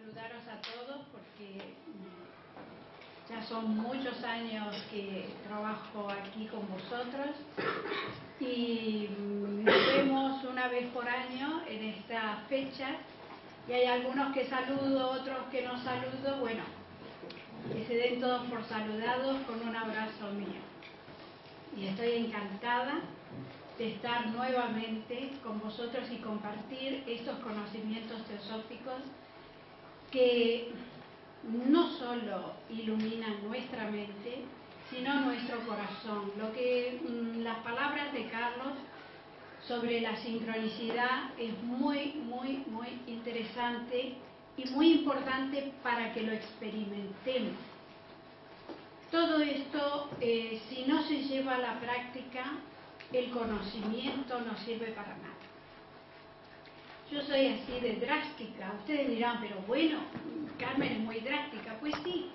saludaros a todos porque ya son muchos años que trabajo aquí con vosotros y nos vemos una vez por año en esta fecha y hay algunos que saludo, otros que no saludo. Bueno, que se den todos por saludados con un abrazo mío. Y estoy encantada de estar nuevamente con vosotros y compartir estos conocimientos teosóficos que no solo iluminan nuestra mente, sino nuestro corazón. Lo que las palabras de Carlos sobre la sincronicidad es muy interesante y muy importante para que lo experimentemos. Todo esto, si no se lleva a la práctica, el conocimiento no sirve para nada. Yo soy así de drástica. Ustedes dirán, pero bueno, Carmen es muy drástica. Pues sí,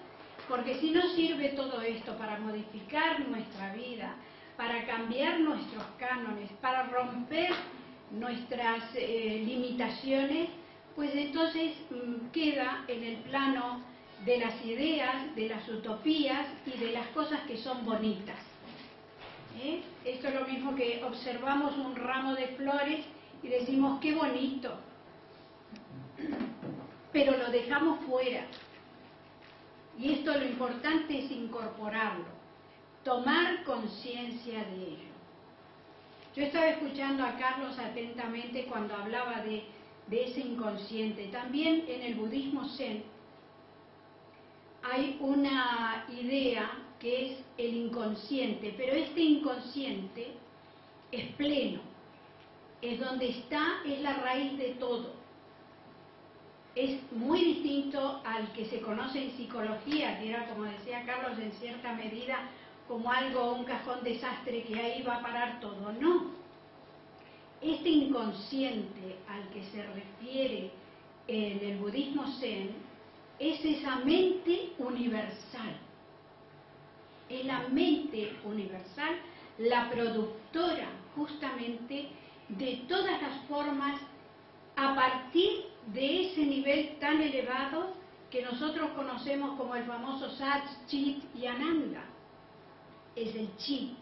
porque si no sirve todo esto para modificar nuestra vida, para cambiar nuestros cánones, para romper nuestras limitaciones, pues entonces queda en el plano de las ideas, de las utopías y de las cosas que son bonitas. Esto es lo mismo que observamos un ramo de flores y decimos, qué bonito, pero lo dejamos fuera. Y esto lo importante es incorporarlo, tomar conciencia de ello. Yo estaba escuchando a Carlos atentamente cuando hablaba de ese inconsciente. También en el budismo zen hay una idea que es el inconsciente, pero este inconsciente es pleno, es donde está, es la raíz de todo. Es muy distinto al que se conoce en psicología, que era, como decía Carlos, en cierta medida como algo, un cajón desastre que ahí va a parar todo. No. Este inconsciente al que se refiere en el budismo zen es esa mente universal. Es la mente universal, la productora justamente de todas las formas a partir de ese nivel tan elevado que nosotros conocemos como el famoso Sat, Chit y Ananda. Es el Chit,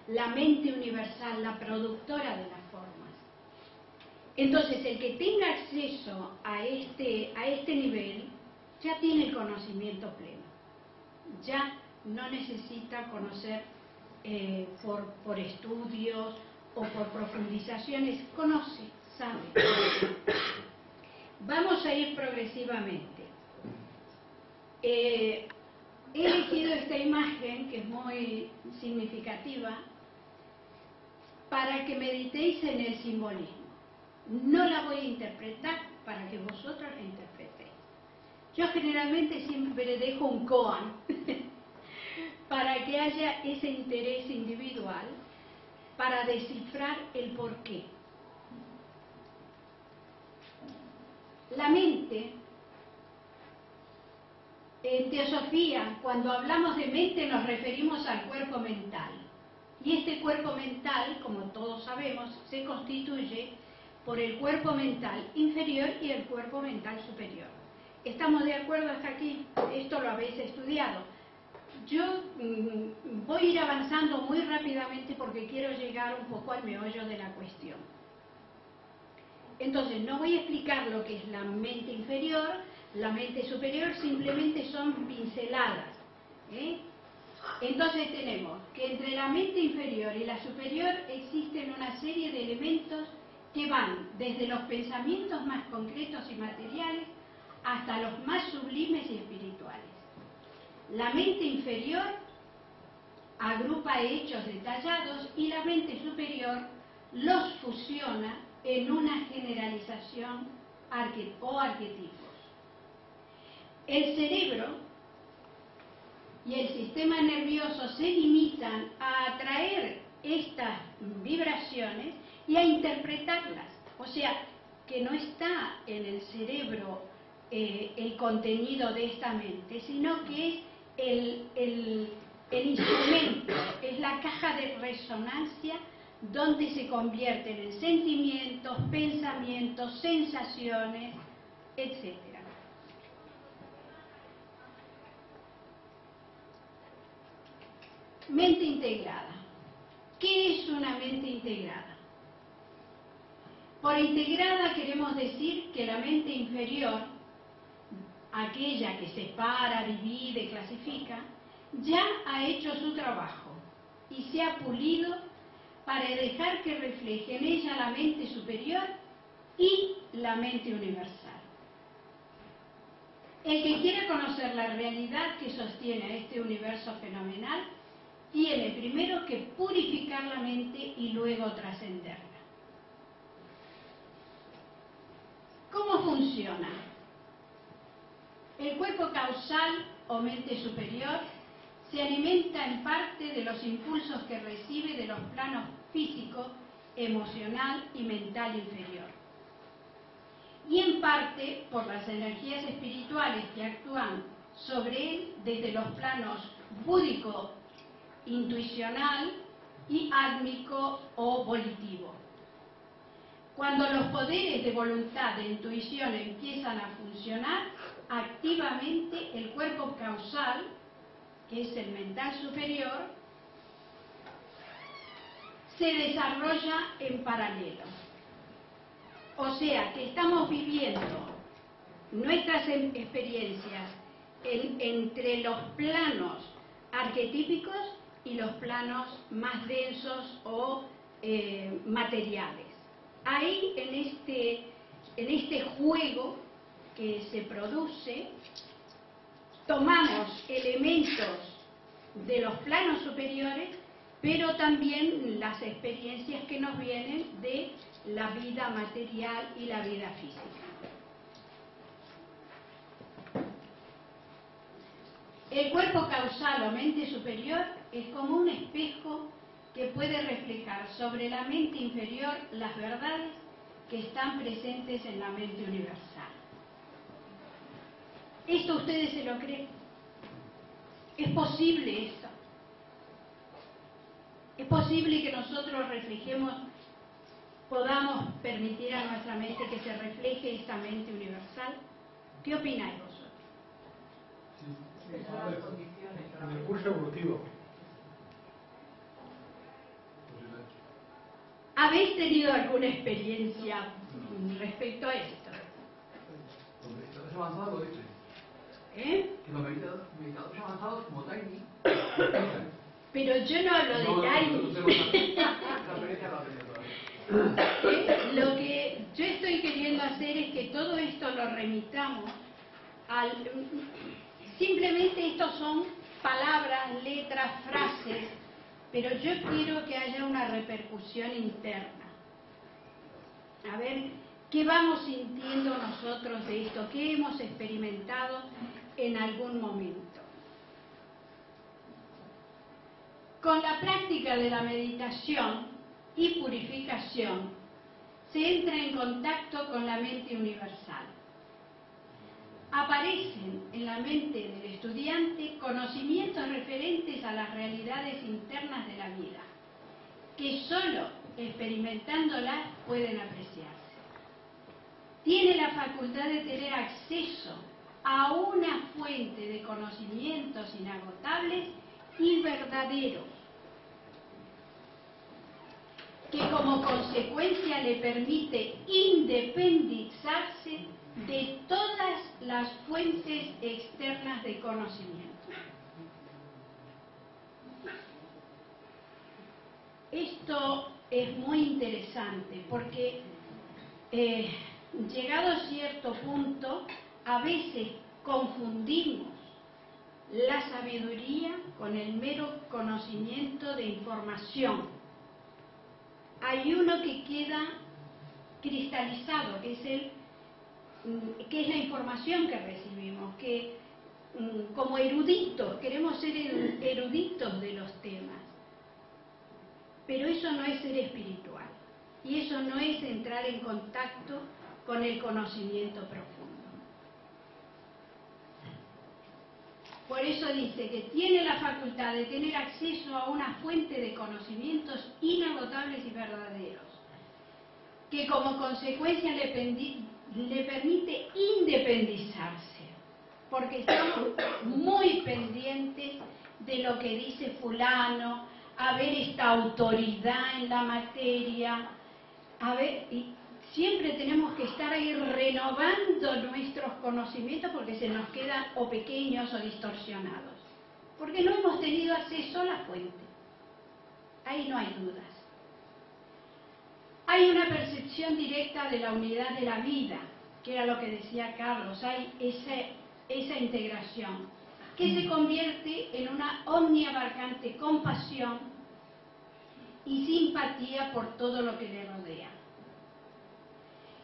la mente universal, la productora de las formas. Entonces, el que tenga acceso a este nivel ya tiene el conocimiento pleno. Ya no necesita conocer por estudios o por profundizaciones, conoce, sabe. Vamos a ir progresivamente. He elegido esta imagen, que es muy significativa, para que meditéis en el simbolismo. No la voy a interpretar para que vosotros la interpretéis. Yo generalmente siempre dejo un koan para que haya ese interés individual para descifrar el porqué. La mente, en teosofía, cuando hablamos de mente nos referimos al cuerpo mental. Y este cuerpo mental, como todos sabemos, se constituye por el cuerpo mental inferior y el cuerpo mental superior. ¿Estamos de acuerdo hasta aquí? Esto lo habéis estudiado. Yo voy a ir avanzando muy rápidamente porque quiero llegar un poco al meollo de la cuestión. Entonces, no voy a explicar lo que es la mente inferior, la mente superior, simplemente son pinceladas. Entonces tenemos que entre la mente inferior y la superior existen una serie de elementos que van desde los pensamientos más concretos y materiales hasta los más sublimes y espirituales. La mente inferior agrupa hechos detallados y la mente superior los fusiona en una generalización o arquetipos. El cerebro y el sistema nervioso se limitan a atraer estas vibraciones y a interpretarlas. O sea, que no está en el cerebro el contenido de esta mente, sino que es el instrumento, es la caja de resonancia donde se convierten en sentimientos, pensamientos, sensaciones, etc. Mente integrada. ¿Qué es una mente integrada? Por integrada queremos decir que la mente inferior, aquella que separa, divide, clasifica, ya ha hecho su trabajo y se ha pulido para dejar que refleje en ella la mente superior y la mente universal. El que quiera conocer la realidad que sostiene este universo fenomenal tiene primero que purificar la mente y luego trascenderla. ¿Cómo funciona? El cuerpo causal o mente superior se alimenta en parte de los impulsos que recibe de los planos físico, emocional y mental inferior, y en parte por las energías espirituales que actúan sobre él desde los planos búdico, intuicional y átmico o volitivo. Cuando los poderes de voluntad e intuición empiezan a funcionar activamente, el cuerpo causal, que es el mental superior, se desarrolla en paralelo. O sea que estamos viviendo nuestras experiencias entre los planos arquetípicos y los planos más densos o materiales. Ahí en este juego que se produce, tomamos elementos de los planos superiores, pero también las experiencias que nos vienen de la vida material y la vida física. El cuerpo causal o mente superior es como un espejo que puede reflejar sobre la mente inferior las verdades que están presentes en la mente universal. ¿Esto ustedes se lo creen? ¿Es posible esto? ¿Es posible que nosotros reflejemos, podamos permitir a nuestra mente que se refleje esta mente universal? ¿Qué opináis vosotros? Sí, en el curso evolutivo. ¿Habéis tenido alguna experiencia respecto a esto? Los meditadores avanzados lo dicen. Que los meditadores avanzados como Taini. Pero yo no hablo de Taini. Lo que yo estoy queriendo hacer es que todo esto lo remitamos al... Simplemente estos son palabras, letras, frases, pero yo quiero que haya una repercusión interna. A ver, ¿qué vamos sintiendo nosotros de esto? ¿Qué hemos experimentado en algún momento? Con la práctica de la meditación y purificación, se entra en contacto con la mente universal. Aparecen en la mente del estudiante conocimientos referentes a las realidades internas de la vida, que solo experimentándolas pueden apreciarse. Tiene la facultad de tener acceso a una fuente de conocimientos inagotables y verdaderos, que como consecuencia le permite independizarse de todas las fuentes externas de conocimiento. Esto es muy interesante porque llegado a cierto punto, a veces confundimos la sabiduría con el mero conocimiento de información. Hay uno que queda cristalizado, que es la información que recibimos, que como eruditos, queremos ser eruditos de los temas. Pero eso no es ser espiritual, y eso no es entrar en contacto con el conocimiento profundo. Por eso dice que tiene la facultad de tener acceso a una fuente de conocimientos inagotables y verdaderos, que como consecuencia le permite independizarse, porque estamos muy pendientes de lo que dice fulano, a ver esta autoridad en la materia, a ver, y siempre tenemos que estar ahí renovando nuestros conocimientos porque se nos quedan o pequeños o distorsionados, porque no hemos tenido acceso a la fuente. Ahí no hay dudas. Hay una percepción directa de la unidad de la vida, que era lo que decía Carlos, hay esa integración, que se convierte en una omniabarcante compasión y simpatía por todo lo que le rodea.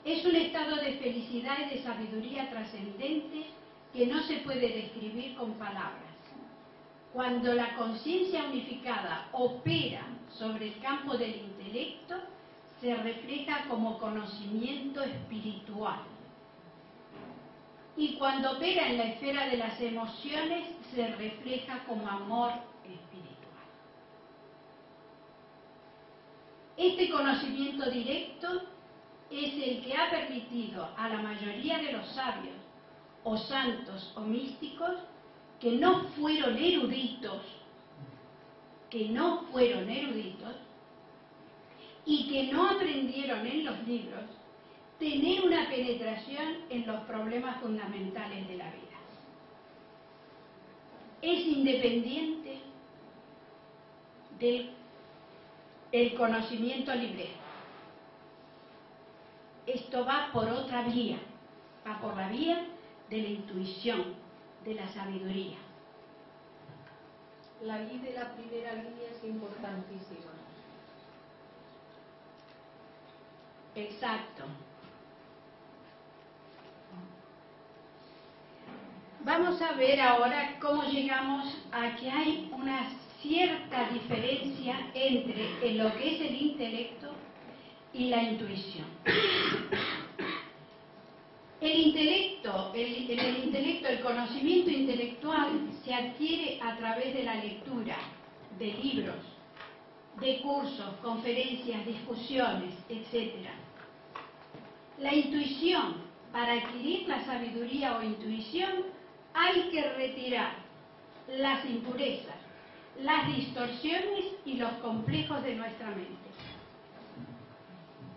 Es un estado de felicidad y de sabiduría trascendente que no se puede describir con palabras. Cuando la conciencia unificada opera sobre el campo del intelecto, se refleja como conocimiento espiritual. Y cuando opera en la esfera de las emociones, se refleja como amor espiritual. Este conocimiento directo es el que ha permitido a la mayoría de los sabios, o santos, o místicos, que no fueron eruditos, y que no aprendieron en los libros, tener una penetración en los problemas fundamentales de la vida. Es independiente del conocimiento libre. Esto va por otra vía, va por la vía de la intuición, de la sabiduría. La I de la primera línea es importantísima. Exacto. Vamos a ver ahora cómo llegamos a que hay una cierta diferencia entre lo que es el intelecto y la intuición. El conocimiento intelectual se adquiere a través de la lectura de libros, de cursos, conferencias, discusiones, etc. La intuición, para adquirir la sabiduría o intuición, hay que retirar las impurezas, las distorsiones y los complejos de nuestra mente.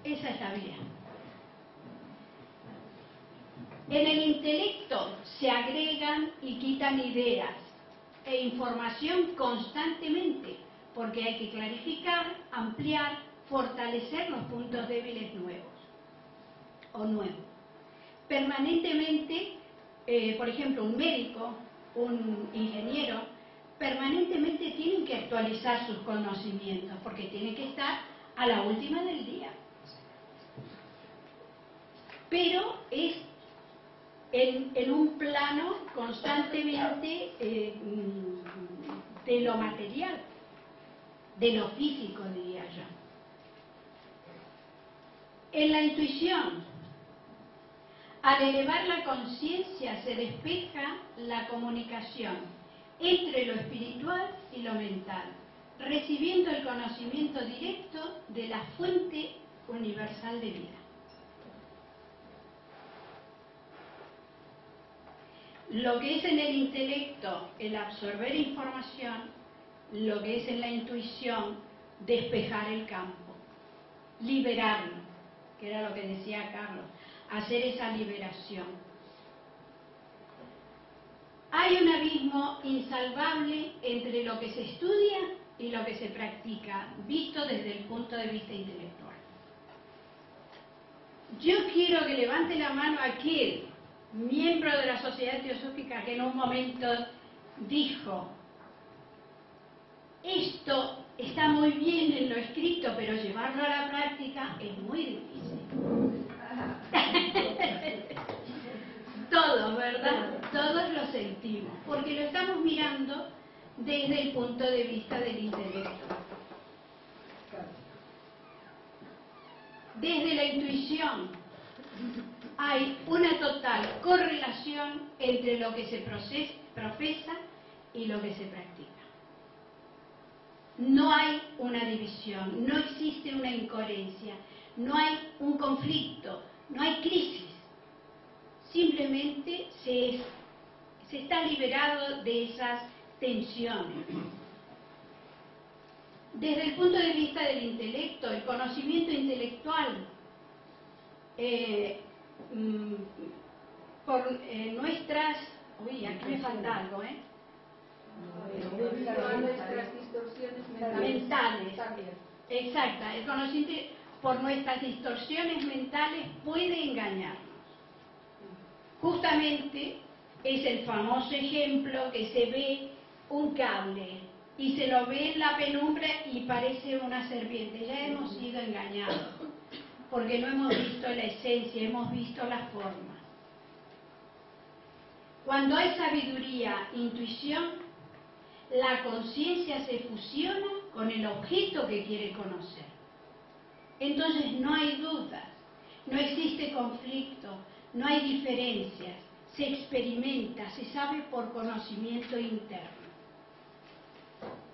Esa es la vía. En el intelecto se agregan y quitan ideas e información constantemente, porque hay que clarificar, ampliar, fortalecer los puntos débiles nuevos. Permanentemente, por ejemplo, un médico, un ingeniero, permanentemente tienen que actualizar sus conocimientos, porque tienen que estar a la última del día. Pero es en un plano constantemente de lo material, de lo físico, diría yo. En la intuición, al elevar la conciencia se despeja la comunicación entre lo espiritual y lo mental, recibiendo el conocimiento directo de la fuente universal de vida. Lo que es en el intelecto el absorber información, lo que es en la intuición despejar el campo, liberarlo, que era lo que decía Carlos, hacer esa liberación. Hay un abismo insalvable entre lo que se estudia y lo que se practica, visto desde el punto de vista intelectual. Yo quiero que levante la mano aquel miembro de la Sociedad Teosófica que en un momento dijo: esto está muy bien en lo escrito, pero llevarlo a la práctica es muy difícil. Todos, ¿verdad? Todos lo sentimos, porque lo estamos mirando desde el punto de vista del intelecto. Desde la intuición hay una total correlación entre lo que se profesa y lo que se practica. No hay una división, no existe una incoherencia, no hay un conflicto, no hay crisis. Simplemente se está liberado de esas tensiones. Desde el punto de vista del intelecto, el conocimiento intelectual, por nuestras... Uy, aquí me falta algo, Nuestras distorsiones mentales. Exacta, el conocimiento por nuestras distorsiones mentales puede engañarnos. Justamente es el famoso ejemplo que se ve un cable y se lo ve en la penumbra y parece una serpiente. Ya hemos sido engañados porque no hemos visto la esencia, hemos visto la forma. Cuando hay sabiduría, intuición, la conciencia se fusiona con el objeto que quiere conocer. Entonces no hay dudas, no existe conflicto, no hay diferencias, se experimenta, se sabe por conocimiento interno.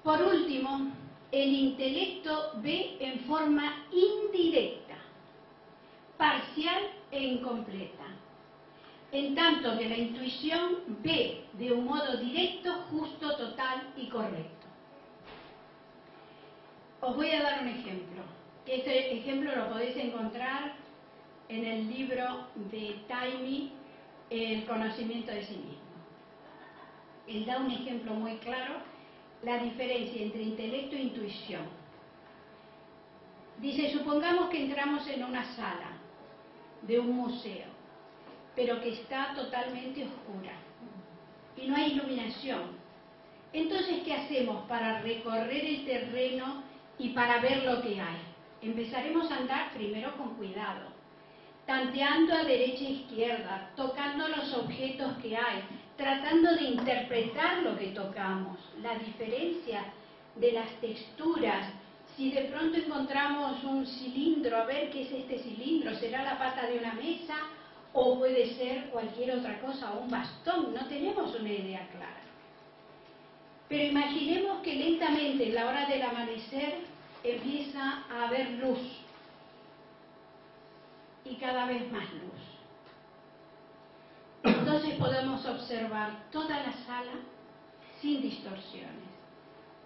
Por último, el intelecto ve en forma indirecta, parcial e incompleta, en tanto que la intuición ve de un modo directo, justo, total y correcto. Os voy a dar un ejemplo. Este ejemplo lo podéis encontrar en el libro de Taimi, El conocimiento de sí mismo. Él da un ejemplo muy claro, la diferencia entre intelecto e intuición. Dice, supongamos que entramos en una sala de un museo, pero que está totalmente oscura y no hay iluminación. Entonces, ¿qué hacemos para recorrer el terreno y para ver lo que hay? Empezaremos a andar primero con cuidado, tanteando a derecha e izquierda, tocando los objetos que hay, tratando de interpretar lo que tocamos, la diferencia de las texturas. Si de pronto encontramos un cilindro, a ver qué es este cilindro, ¿será la pata de una mesa o puede ser cualquier otra cosa, o un bastón? No tenemos una idea clara. Pero imaginemos que lentamente, en la hora del amanecer, empieza a haber luz y cada vez más luz. Entonces podemos observar toda la sala sin distorsiones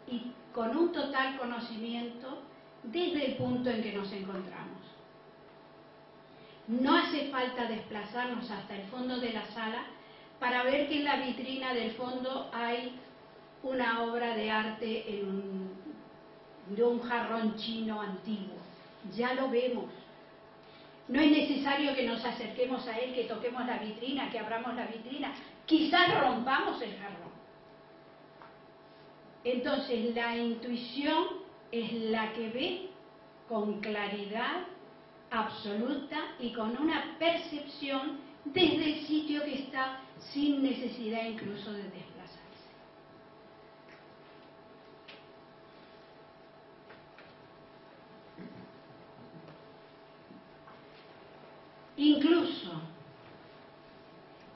y con un total conocimiento desde el punto en que nos encontramos. No hace falta desplazarnos hasta el fondo de la sala para ver que en la vitrina del fondo hay una obra de arte de un jarrón chino antiguo. Ya lo vemos. No es necesario que nos acerquemos a él, que toquemos la vitrina, que abramos la vitrina. Quizás rompamos el jarrón. Entonces la intuición es la que ve con claridad absoluta y con una percepción desde el sitio que está, sin necesidad incluso de desplazarse. Incluso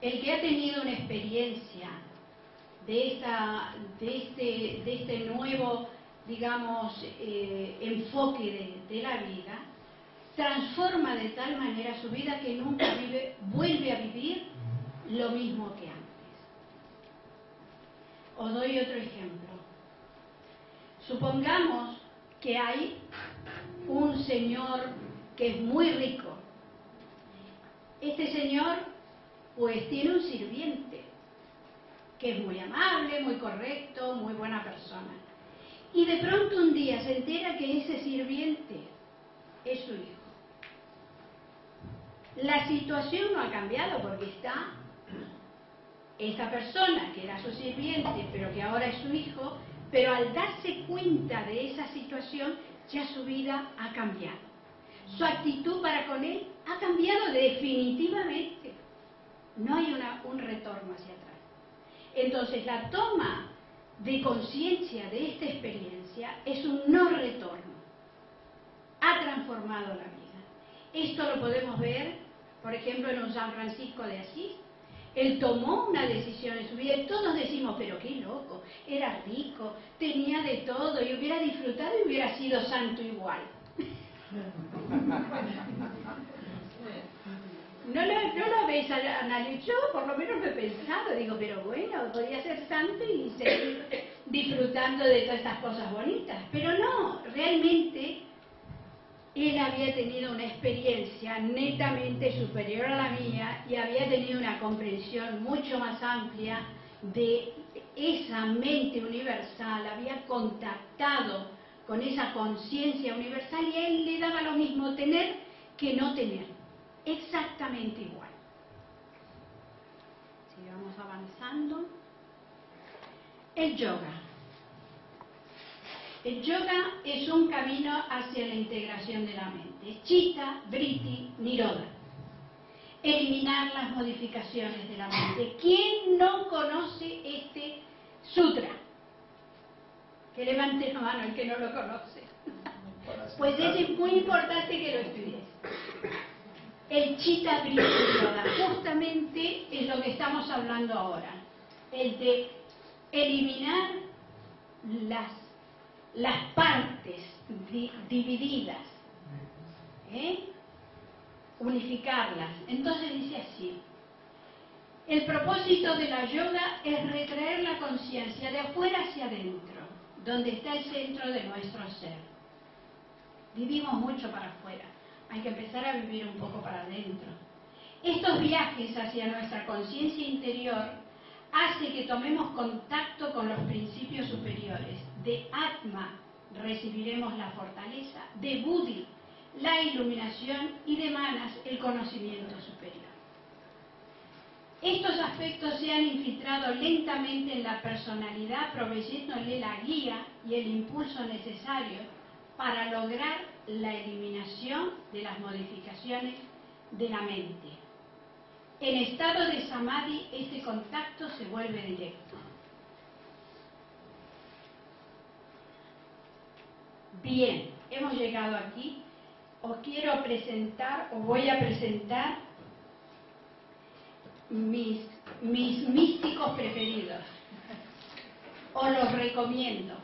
el que ha tenido una experiencia de este nuevo, digamos, enfoque de la vida, transforma de tal manera su vida que nunca vuelve a vivir lo mismo que antes. Os doy otro ejemplo. Supongamos que hay un señor que es muy rico. Este señor pues tiene un sirviente que es muy amable, muy correcto, muy buena persona. Y de pronto un día se entera que ese sirviente es su hijo. La situación no ha cambiado porque está esta persona que era su sirviente, pero que ahora es su hijo, pero al darse cuenta de esa situación, ya su vida ha cambiado. Su actitud para con él ha cambiado definitivamente. No hay un retorno hacia atrás. Entonces, la toma de conciencia de esta experiencia es un no retorno. Ha transformado la vida. Esto lo podemos ver, por ejemplo, en un San Francisco de Asís. Él tomó una decisión en su vida y todos decimos, pero qué loco, era rico, tenía de todo y hubiera disfrutado y hubiera sido santo igual. no lo habéis analizado, por lo menos lo he pensado, digo, pero bueno, podría ser santo y seguir disfrutando de todas estas cosas bonitas. Pero no, realmente él había tenido una experiencia netamente superior a la mía y había tenido una comprensión mucho más amplia de esa mente universal, había contactado con esa conciencia universal y a él le daba lo mismo tener que no tener, exactamente igual. Sigamos avanzando. El yoga. El yoga es un camino hacia la integración de la mente. Chitta, Vritti, Nirodha. Eliminar las modificaciones de la mente. ¿Quién no conoce este sutra? Que levante la mano el que no lo conoce. Pues es muy importante que lo estudies. El Chitta, Vritti, Nirodha justamente es lo que estamos hablando ahora. El de eliminar las partes divididas, unificarlas. Entonces dice así: el propósito de la yoga es retraer la conciencia de afuera hacia adentro, donde está el centro de nuestro ser. Vivimos mucho para afuera, hay que empezar a vivir un poco para adentro. Estos viajes hacia nuestra conciencia interior hace que tomemos contacto con los principios superiores. De Atma recibiremos la fortaleza, de Buddhi la iluminación y de Manas el conocimiento superior. Estos aspectos se han infiltrado lentamente en la personalidad, proveyéndole la guía y el impulso necesario para lograr la eliminación de las modificaciones de la mente. En estado de samadhi, este contacto se vuelve directo. Bien, hemos llegado aquí. Os voy a presentar mis místicos preferidos. Os los recomiendo,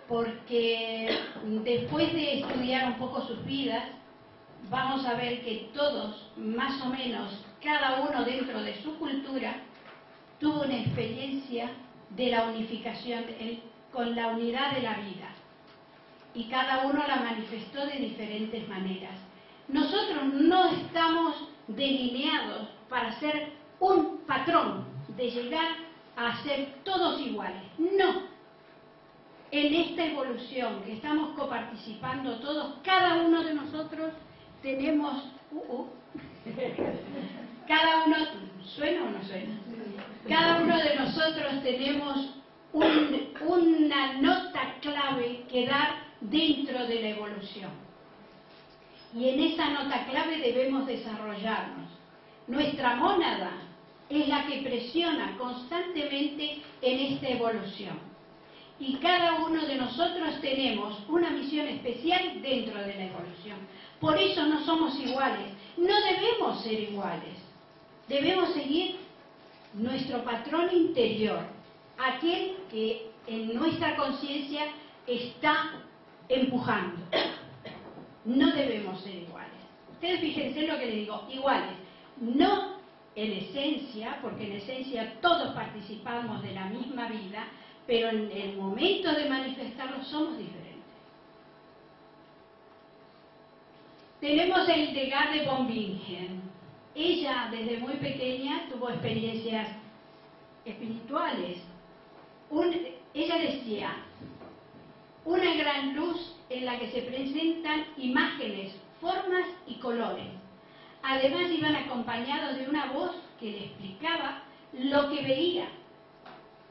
porque después de estudiar un poco sus vidas, vamos a ver que todos, más o menos, cada uno dentro de su cultura, tuvo una experiencia de la unificación con la unidad de la vida. Y cada uno la manifestó de diferentes maneras. Nosotros no estamos delineados para ser un patrón de llegar a ser todos iguales. No. En esta evolución que estamos coparticipando todos, cada uno de nosotros tenemos... Cada uno... ¿Suena o no suena? Cada uno de nosotros tenemos una nota clave que dar dentro de la evolución. Y en esa nota clave debemos desarrollarnos. Nuestra mónada es la que presiona constantemente en esta evolución. Y cada uno de nosotros tenemos una misión especial dentro de la evolución. Por eso no somos iguales. No debemos ser iguales. Debemos seguir nuestro patrón interior, aquel que en nuestra conciencia está empujando. No debemos ser iguales. Ustedes fíjense en lo que les digo, iguales. No en esencia, porque en esencia todos participamos de la misma vida, pero en el momento de manifestarlo somos diferentes. Tenemos a Hildegard de Bombingen. Ella desde muy pequeña tuvo experiencias espirituales. Ella decía: una gran luz en la que se presentan imágenes, formas y colores. Además iban acompañados de una voz que le explicaba lo que veía,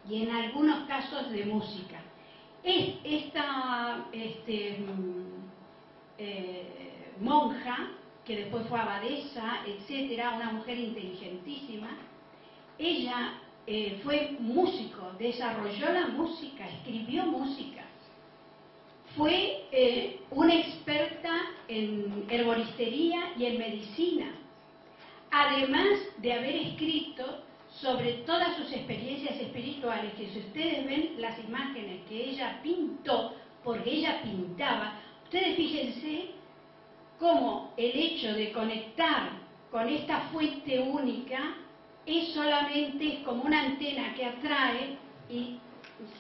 y en algunos casos de música. Esta monja, que después fue abadesa, etcétera, una mujer inteligentísima, ella fue músico, desarrolló la música, escribió música. Fue una experta en herboristería y en medicina, además de haber escrito sobre todas sus experiencias espirituales, que si ustedes ven las imágenes que ella pintó, porque ella pintaba, ustedes fíjense cómo el hecho de conectar con esta fuente única es solamente como una antena que atrae y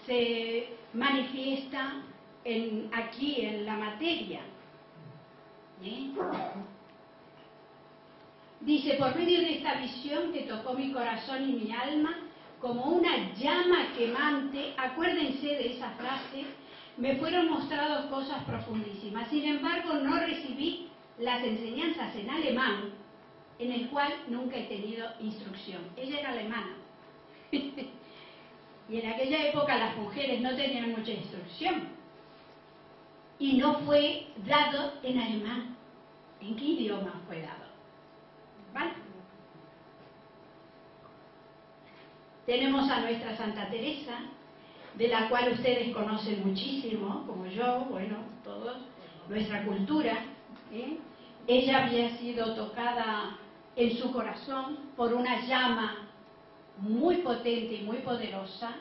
se manifiesta aquí en la materia. Dice, por medio de esta visión que tocó mi corazón y mi alma, como una llama quemante, acuérdense de esa frase, me fueron mostradas cosas profundísimas. Sin embargo, no recibí las enseñanzas en alemán, en el cual nunca he tenido instrucción. Ella era alemana. Y en aquella época las mujeres no tenían mucha instrucción. Y no fue dado en alemán. ¿En qué idioma fue dado? ¿Vale? Tenemos a nuestra Santa Teresa, de la cual ustedes conocen muchísimo, como yo, bueno, todos, nuestra cultura. Ella había sido tocada en su corazón por una llama muy potente y muy poderosa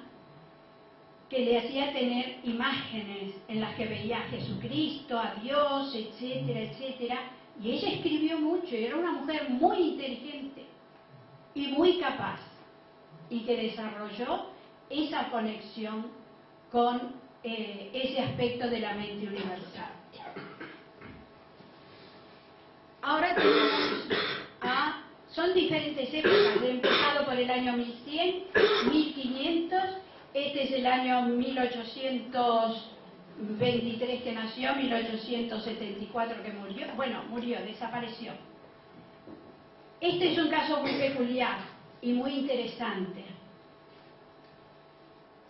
que le hacía tener imágenes en las que veía a Jesucristo, a Dios, etcétera, etcétera. Y ella escribió mucho, y era una mujer muy inteligente y muy capaz, y que desarrolló esa conexión con ese aspecto de la mente universal. Ahora tenemos son diferentes épocas. He empezado por el año 1100, 1500, este es el año 1823 que nació, 1874 que murió, bueno, murió, desapareció. Este es un caso muy peculiar y muy interesante.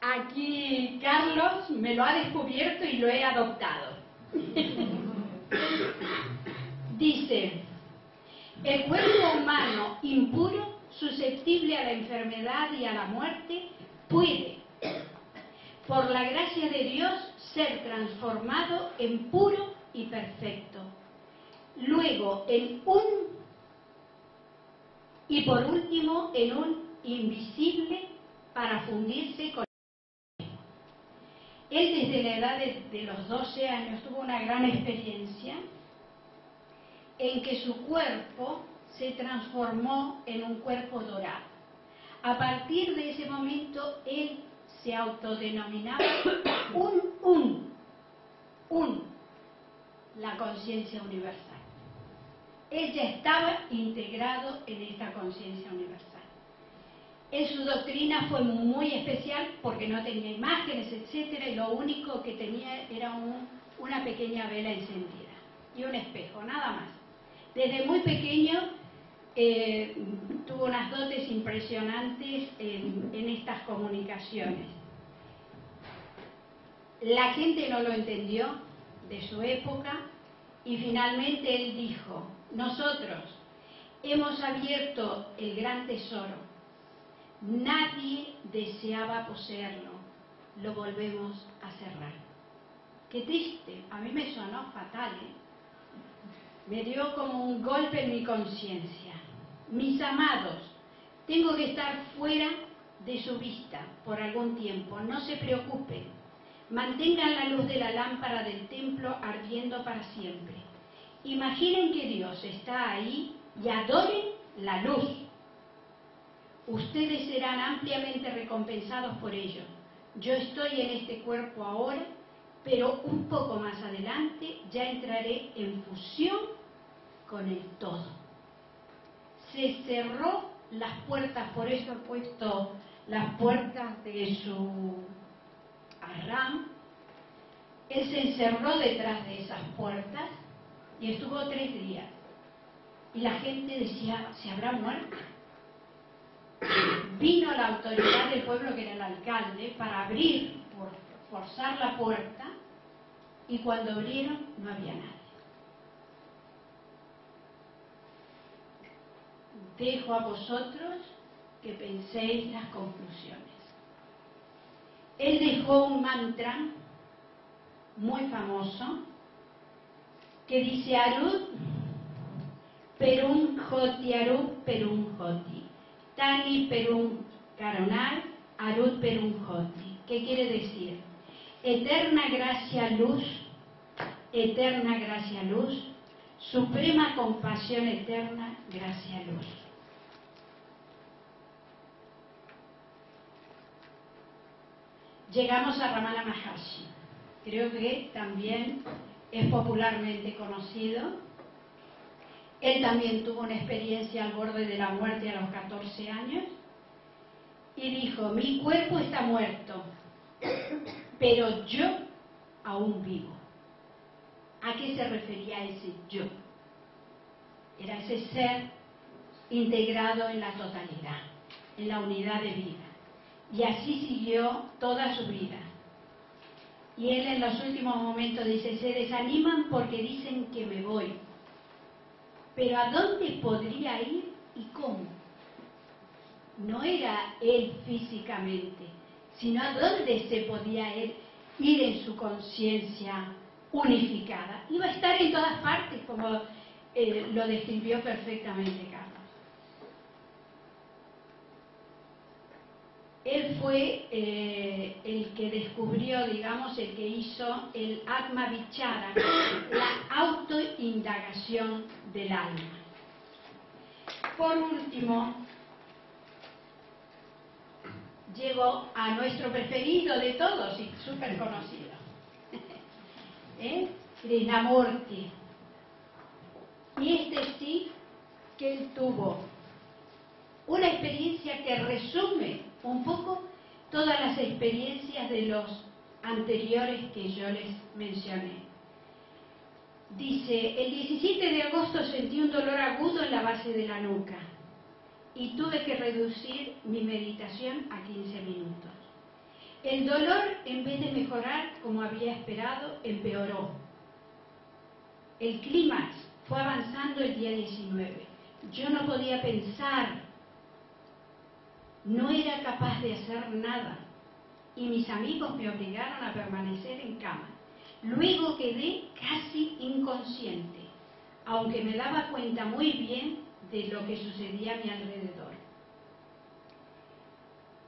Aquí Carlos me lo ha descubierto y lo he adoptado. Dice, el cuerpo humano impuro, susceptible a la enfermedad y a la muerte, puede, por la gracia de Dios, ser transformado en puro y perfecto. Luego, y por último, en un invisible para fundirse con él. Desde la edad de los 12 años tuvo una gran experiencia en que su cuerpo se transformó en un cuerpo dorado. A partir de ese momento, él se autodenominaba la conciencia universal. Él ya estaba integrado en esta conciencia universal. En su doctrina fue muy especial porque no tenía imágenes, etcétera, y lo único que tenía era una pequeña vela encendida y un espejo, nada más. Desde muy pequeño tuvo unas dotes impresionantes en estas comunicaciones. La gente no lo entendió de su época y finalmente él dijo, nosotros hemos abierto el gran tesoro. Nadie deseaba poseerlo, lo volvemos a cerrar. Qué triste, a mí me sonó fatal, Me dio como un golpe en mi conciencia. Mis amados, tengo que estar fuera de su vista por algún tiempo, no se preocupen. Mantengan la luz de la lámpara del templo ardiendo para siempre. Imaginen que Dios está ahí y adoren la luz. Ustedes serán ampliamente recompensados por ello. Yo estoy en este cuerpo ahora, pero un poco más adelante ya entraré en fusión con el todo. Se cerró las puertas, por eso he puesto las puertas de su Arram. Él se encerró detrás de esas puertas y estuvo 3 días. Y la gente decía, ¿se habrá muerto? Vino la autoridad del pueblo, que era el alcalde, para abrir, por forzar la puerta, y cuando abrieron no había nadie. Dejo a vosotros que penséis las conclusiones. Él dejó un mantra muy famoso que dice Arut Perum Joti, Arut Perum Joti, Tani Perum Karonar, Arut Perum Joti. ¿Qué quiere decir? Eterna gracia luz, suprema compasión eterna, gracia luz. Llegamos a Ramana Maharshi. Creo que también es popularmente conocido. Él también tuvo una experiencia al borde de la muerte a los 14 años y dijo: mi cuerpo está muerto, pero yo aún vivo. ¿A qué se refería ese yo? Era ese ser integrado en la totalidad, en la unidad de vida. Y así siguió toda su vida. Y él en los últimos momentos dice: se desaniman porque dicen que me voy. Pero ¿a dónde podría ir y cómo? No era él físicamente, sino a dónde se podía ir en su conciencia unificada. Iba a estar en todas partes, como lo describió perfectamente Carlos. Él fue el que descubrió, digamos, el que hizo el Atma Vichara, la autoindagación del alma. Por último, llego a nuestro preferido de todos y súper conocido, Krishnamurti. Y este sí que él tuvo una experiencia que resume un poco todas las experiencias de los anteriores que yo les mencioné. Dice: el 17 de agosto sentí un dolor agudo en la base de la nuca y tuve que reducir mi meditación a 15 minutos. El dolor, en vez de mejorar como había esperado, empeoró. El clímax fue avanzando el día 19. Yo no podía pensar, no era capaz de hacer nada y mis amigos me obligaron a permanecer en cama. Luego quedé casi inconsciente, aunque me daba cuenta muy bien de lo que sucedía a mi alrededor.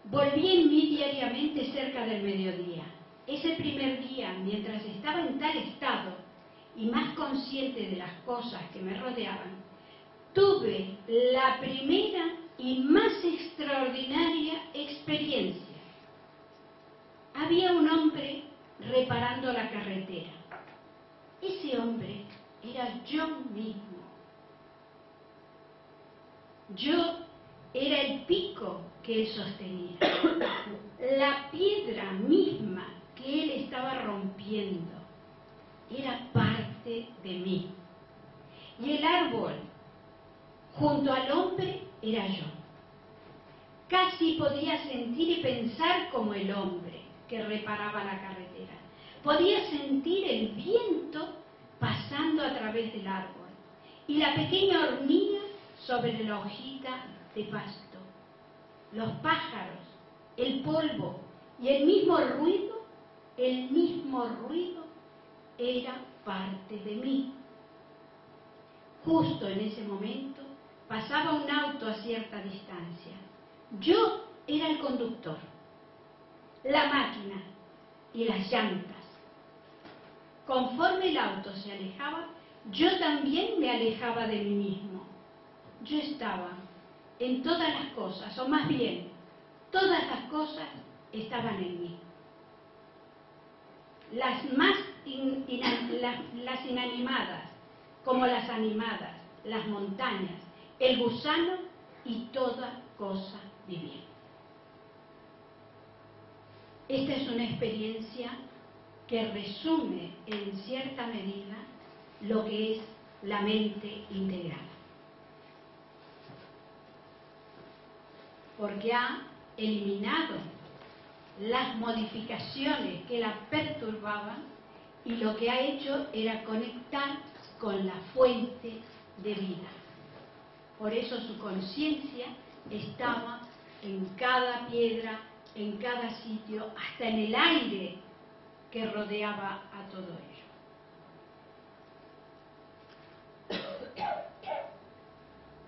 Volví en mí diariamente cerca del mediodía. Ese primer día, mientras estaba en tal estado y más consciente de las cosas que me rodeaban, tuve la primera y más extraordinaria experiencia. Había un hombre reparando la carretera. Ese hombre era yo mismo. Yo era el pico que él sostenía, la piedra misma que él estaba rompiendo era parte de mí. Y el árbol junto al hombre era yo. Casi podía sentir y pensar como el hombre que reparaba la carretera. Podía sentir el viento pasando a través del árbol y la pequeña hormiga sobre la hojita de pasto, los pájaros, el polvo y el mismo ruido era parte de mí. Justo en ese momento pasaba un auto a cierta distancia. Yo era el conductor, la máquina y las llantas. Conforme el auto se alejaba, yo también me alejaba de mí mismo. Yo estaba en todas las cosas, o más bien, todas las cosas estaban en mí. Las inanimadas, como las animadas, las montañas, el gusano y toda cosa viviente. Esta es una experiencia que resume en cierta medida lo que es la mente integrada. Porque ha eliminado las modificaciones que la perturbaban y lo que ha hecho era conectar con la fuente de vida. Por eso su conciencia estaba en cada piedra, en cada sitio, hasta en el aire que rodeaba a todo ello.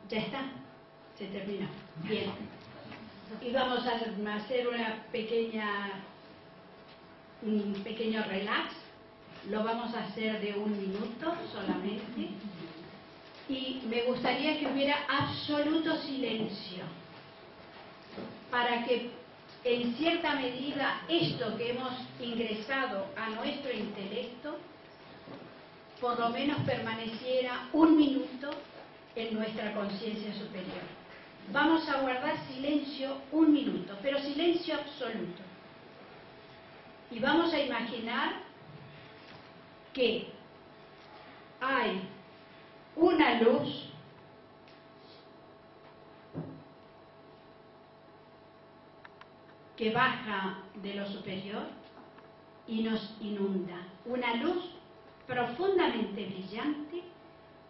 Ya está, se terminó. Bien. Y vamos a hacer un pequeño relax. Lo vamos a hacer de 1 minuto solamente. y me gustaría que hubiera absoluto silencio para que en cierta medida esto que hemos ingresado a nuestro intelecto por lo menos permaneciera un minuto en nuestra conciencia superior. Vamos a guardar silencio un minuto, pero silencio absoluto. Y vamos a imaginar que hay una luz que baja de lo superior y nos inunda. Una luz profundamente brillante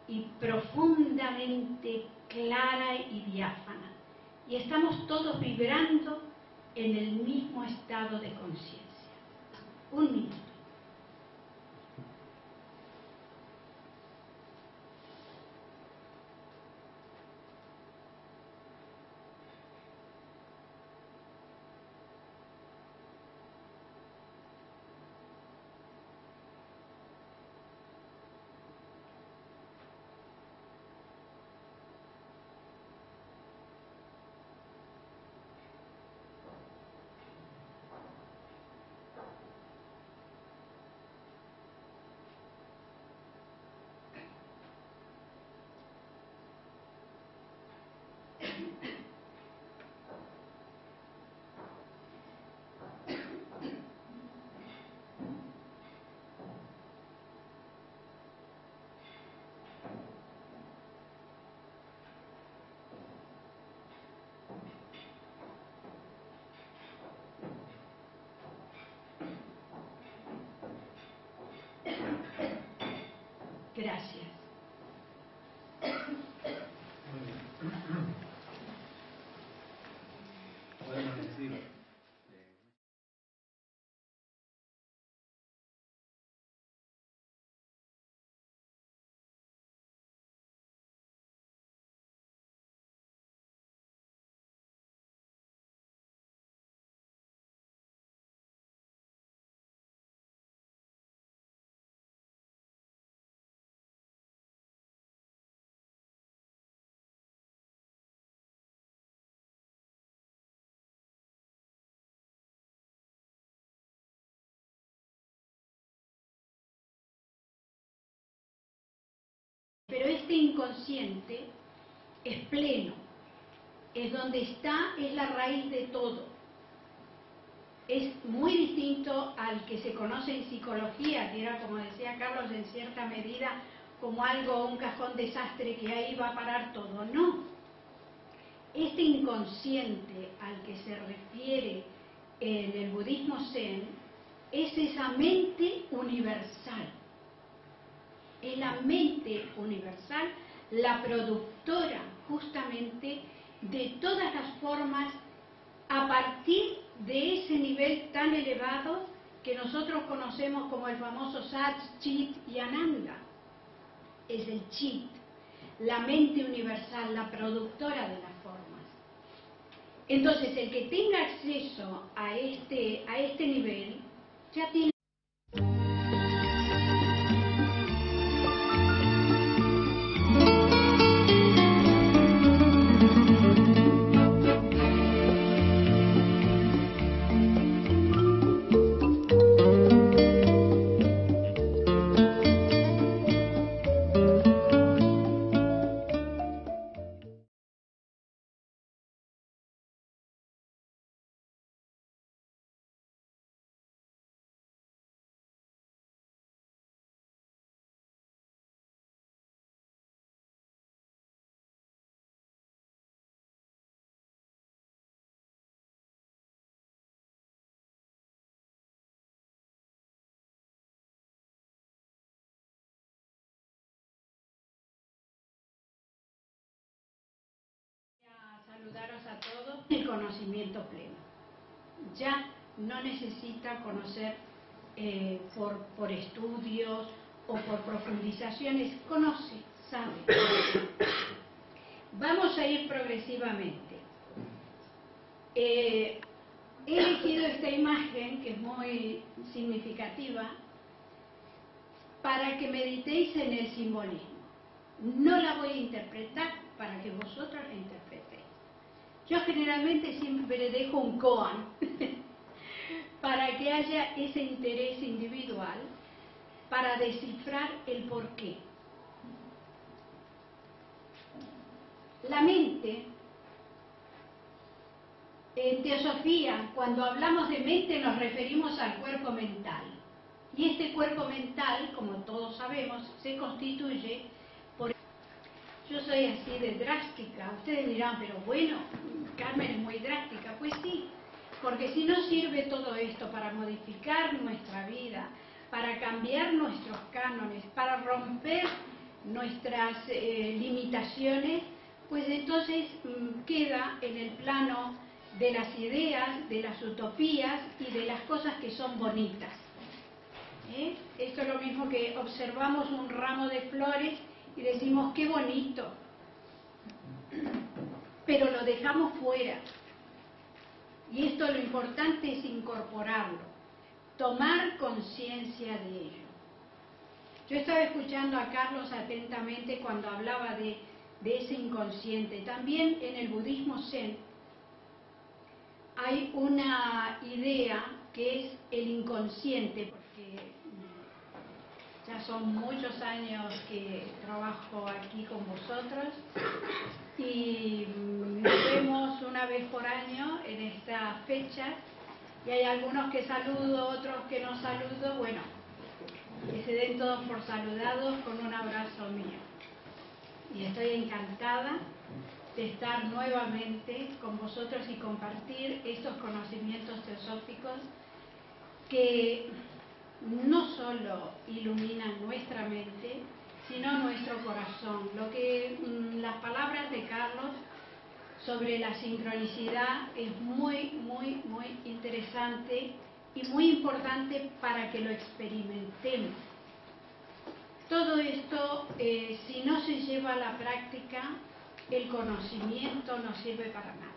y profundamente clara y diáfana. Y estamos todos vibrando en el mismo estado de conciencia. Un minuto. Gracias. Podemos decir. Pero este inconsciente es pleno, es donde está, es la raíz de todo. Es muy distinto al que se conoce en psicología, que era, como decía Carlos, en cierta medida como algo, un cajón desastre que ahí va a parar todo. No. Este inconsciente al que se refiere en el budismo zen es esa mente universal. Es la mente universal, la productora justamente de todas las formas a partir de ese nivel tan elevado que nosotros conocemos como el famoso Sat, Chit y Ananda. Es el Chit, la mente universal, la productora de las formas. Entonces, el que tenga acceso a este nivel ya tiene. Saludaros a todos. El conocimiento pleno. Ya no necesita conocer por estudios o por profundizaciones. Conoce, sabe. Vamos a ir progresivamente. He elegido esta imagen, que es muy significativa, para que meditéis en el simbolismo. no la voy a interpretar para que vosotros la interpretéis. Yo generalmente siempre dejo un koan para que haya ese interés individual para descifrar el porqué. La mente, en teosofía, cuando hablamos de mente nos referimos al cuerpo mental. Y este cuerpo mental, como todos sabemos, se constituye por... Yo soy así de drástica. Ustedes dirán, pero bueno, Carmen es muy drástica. Pues sí, porque si no sirve todo esto para modificar nuestra vida, para cambiar nuestros cánones, para romper nuestras limitaciones, pues entonces queda en el plano de las ideas, de las utopías y de las cosas que son bonitas. Esto es lo mismo que observamos un ramo de flores y decimos qué bonito, pero lo dejamos fuera. Y esto lo importante es incorporarlo, tomar conciencia de ello. Yo estaba escuchando a Carlos atentamente cuando hablaba de ese inconsciente. También en el budismo zen hay una idea que es el inconsciente, porque ya son muchos años que trabajo aquí con vosotros y nos vemos una vez por año en esta fecha y hay algunos que saludo, otros que no saludo. Bueno, que se den todos por saludados con un abrazo mío. Y estoy encantada de estar nuevamente con vosotros y compartir estos conocimientos teosóficos que no solo iluminan nuestra mente, sino nuestro corazón. Lo que las palabras de Carlos sobre la sincronicidad es muy, muy, muy interesante y muy importante para que lo experimentemos. Todo esto, si no se lleva a la práctica, el conocimiento no sirve para nada.